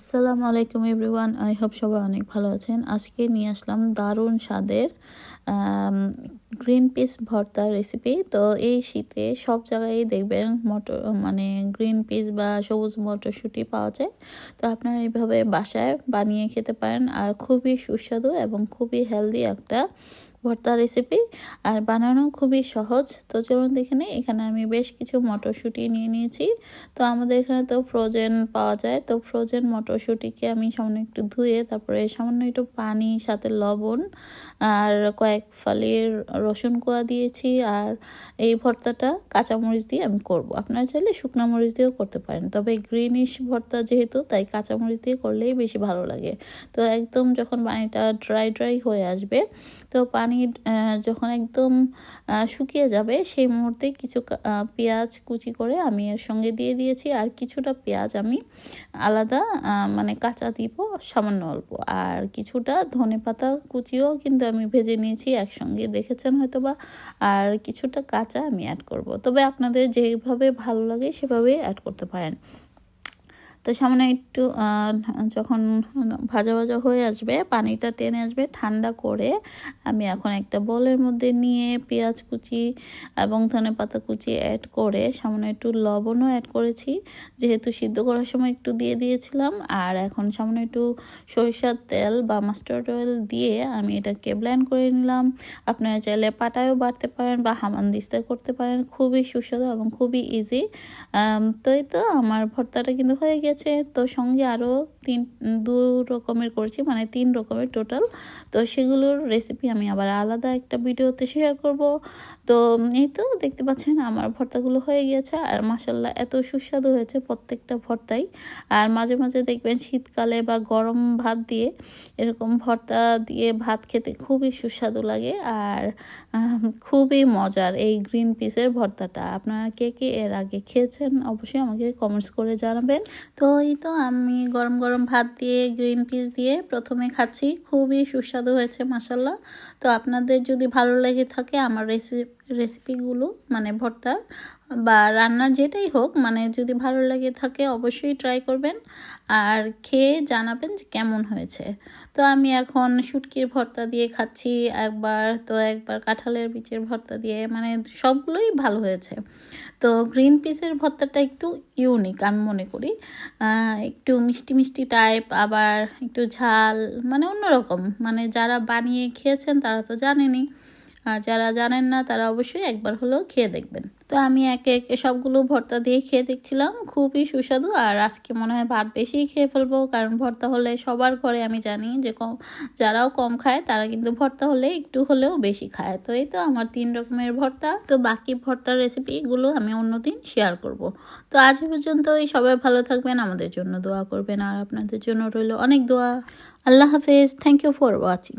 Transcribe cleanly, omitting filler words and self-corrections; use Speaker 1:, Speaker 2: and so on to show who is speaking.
Speaker 1: আসসালামু আলাইকুম everyone, I hope সবাই অনেক ভালো আছেন। আজকে নিয়ে আসলাম দারুণ স্বাদের গ্রিন পিস ভর্তার রেসিপি। তো এই শীতে সব জায়গায় দেখবেন মটর মানে গ্রিন পিস বা সবুজ মটরশুঁটি পাওয়া যায়। তো আপনারা এইভাবে বাসায় বানিয়ে খেতে পারেন, আর খুবই সুস্বাদু এবং খুবই হেলদি একটা ভর্তা রেসিপি, আর বানানো খুবই সহজ। তো চলুন দেখে নিই। এখানে আমি বেশ কিছু মটরশুঁটি নিয়ে নিয়েছি। তো আমাদের এখানে তো ফ্রোজেন পাওয়া যায়। তো ফ্রোজেন মটরশুঁটিকে আমি সামান্য একটু ধুয়ে তারপরে সামান্য একটু পানি সাথে লবণ আর কয়েক ফালির রসুন কোয়া দিয়েছি। আর এই ভর্তাটা কাঁচামরিচ দিয়ে আমি করব। আপনারা চাইলে শুকনো মরিচ দিয়েও করতে পারেন, তবে গ্রিনিশ ভর্তা যেহেতু তাই কাঁচামরিচ দিয়ে করলেই বেশি ভালো লাগে। তো একদম যখন পানিটা ড্রাই হয়ে আসবে, তো পানি যখন একদম শুকিয়ে যাবে সেই মুহূর্তে কিছু পেঁয়াজ কুচি করে আমি এর সঙ্গে দিয়ে দিয়েছি, আর কিছুটা পেঁয়াজ আমি আলাদা মানে কাঁচা দিব সামান্য অল্প, আর কিছুটা ধনেপাতা কুচিও কিন্তু আমি ভেজে নিয়েছি একসঙ্গে, দেখেছেন হয়তোবা। আর কিছুটা কাঁচা আমি অ্যাড করব, তবে আপনাদের যেভাবে ভালো লাগে সেভাবেই অ্যাড করতে পারেন। তো সামনে একটু যখন ভাজা ভাজা হয়ে আসবে, পানিটা টেনে আসবে, ঠান্ডা করে আমি এখন একটা বোলের মধ্যে নিয়ে পেঁয়াজ কুচি এবং ধনেপাতা কুচি অ্যাড করে সামান্য একটু লবণও অ্যাড করেছি, যেহেতু সিদ্ধ করার সময় একটু দিয়ে দিয়েছিলাম। আর এখন সামান্য একটু সরিষার তেল বা মাস্টার্ড অয়েল দিয়ে আমি এটাকে ব্লেন্ড করে নিলাম। আপনারা চাইলে পাটায়ও বাটতে পারেন বা হামানদিস্তায় করতে পারেন, খুবই সুস্বাদু এবং খুবই ইজি। তো এই তো আমার ভর্তাটা কিন্তু হয়ে গেছে। তো সঙ্গে আরও দু রকমের করছি, মানে 3 রকমের টোটাল। তো সেগুলোর রেসিপি আমি আবার আলাদা একটা ভিডিওতে শেয়ার করব। তো এই তো দেখতে পাচ্ছেন আমার ভর্তাগুলো হয়ে গিয়েছে, আর মাশাল্লাহ এত সুস্বাদু হয়েছে প্রত্যেকটা ভর্তাই। আর মাঝে মাঝে দেখবেন শীতকালে বা গরম ভাত দিয়ে এরকম ভর্তা দিয়ে ভাত খেতে খুবই সুস্বাদু লাগে, আর খুবই মজার এই গ্রিন পিসের ভর্তাটা। আপনারা কে কে এর আগে খেয়েছেন অবশ্যই আমাকে কমেন্টস করে জানাবেন। তো এই তো আমি গরম গরম ভাত দিয়ে গ্রিন পিস দিয়ে প্রথমে খাচ্ছি, খুবই সুস্বাদু হয়েছে মাশাল্লাহ। তো আপনাদের যদি ভালো লেগে থাকে আমার রেসিপিগুলো, মানে ভর্তার বা রান্নার যেটাই হোক, মানে যদি ভালো লেগে থাকে অবশ্যই ট্রাই করবেন আর খেয়ে জানাবেন যে কেমন হয়েছে। তো আমি এখন শুটকির ভর্তা দিয়ে খাচ্ছি, একবার কাঁঠালের বীজের ভর্তা দিয়ে, মানে সবগুলোই ভালো হয়েছে। তো গ্রিন পিসের ভর্তাটা একটু ইউনিক আমি মনে করি, একটু মিষ্টি মিষ্টি টাইপ, আবার একটু ঝাল, মানে অন্যরকম। মানে যারা বানিয়ে খেয়েছেন তারা তো জানেনই, আর যারা জানেন না তারা অবশ্যই একবার হলেও খেয়ে দেখবেন। তো আমি একে একে সবগুলো ভর্তা দিয়ে খেয়ে দেখছিলাম, খুবই সুস্বাদু। আর আজকে মনে হয় ভাত বেশি খেয়ে ফেলবো, কারণ ভর্তা হলে সবার ঘরে আমি জানি যে যারাও কম খায় তারা কিন্তু ভর্তা হলে একটু হলেও বেশি খায়। তো এই তো আমার 3 রকমের ভর্তা। তো বাকি ভর্তার রেসিপিগুলো আমি অন্যদিন শেয়ার করব। তো আজ পর্যন্তই, সবাই ভালো থাকবেন, আমাদের জন্য দোয়া করবেন, আর আপনাদের জন্য রইল অনেক দোয়া। আল্লাহ হাফেজ। Thank you for watching.